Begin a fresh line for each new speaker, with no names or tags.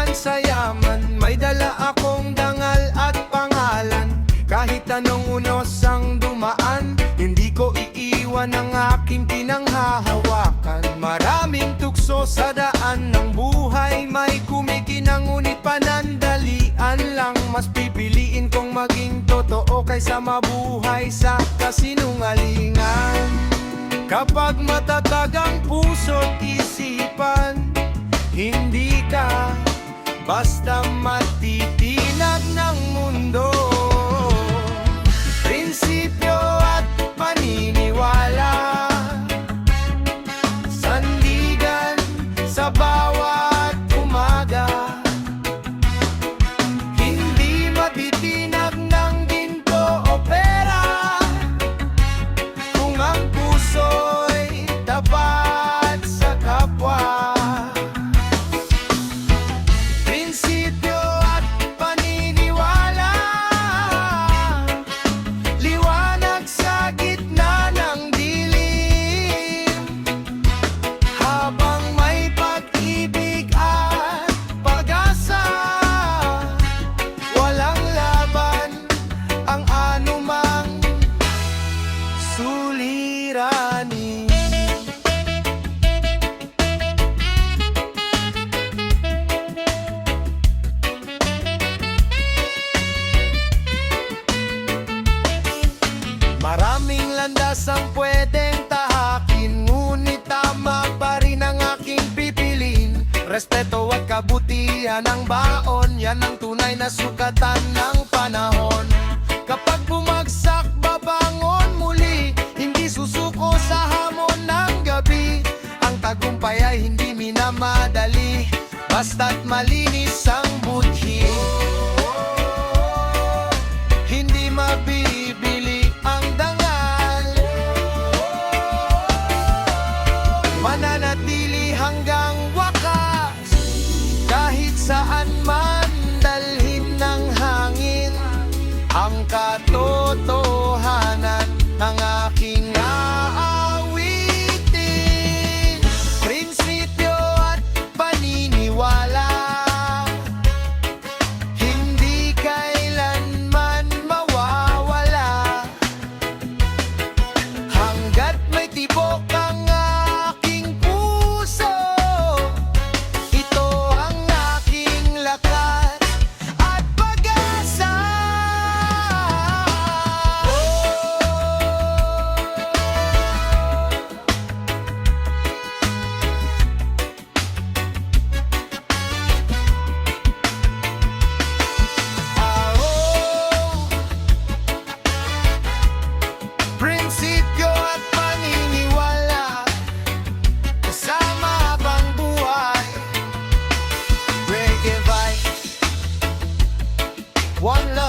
man sa yaman, may dala akong dangal at pangalan. Kahit anong unos ang dumaan, hindi ko iiwan ang aking pinanghahawakan. Maraming tukso sa daan ng buhay, may kumikinang ngunit panandalian lang. Mas pipiliin kong maging totoo kaysa mabuhay sa kasinungalingan. Kapag matatag ang puso't isipan, hindi ka basta matitinag ng mundo. Prinsipyo at paniniwala, sandigan sa bawat umaga. Hindi matitinag ng ginto o pera, kung ang puso'y tapat sa kapwa. Prinsipyo at paniniwala, liwanag sa gitna ng dilim. Habang may pag-ibig at pag-asa, walang laban ang anumang suliranin. Maraming landas ang pwedeng tahakin, ngunit tama pa rin ang aking pipiliin. Respeto at kabutihan ang baon, yan ang tunay na sukatan ng panahon. Kapag bumagsak, babangon muli, hindi susuko sa hamon ng gabi. Ang tagumpay ay hindi minamadali, basta't malinis ang budhi. Hindi mabibili ang dangal, mananatili hanggang wakas. Kahit saan man dalhin ng hangin, ang katotohanan ng aking aawitin. Prinsipyo at paniniwala, hindi kailanman mawawala. Hanggat may tibok ang aking puso, ito ang aking lakas at pag-asa. Prinsipyo at paniniwala, kasama habang buhay. Reggae vibes, one love.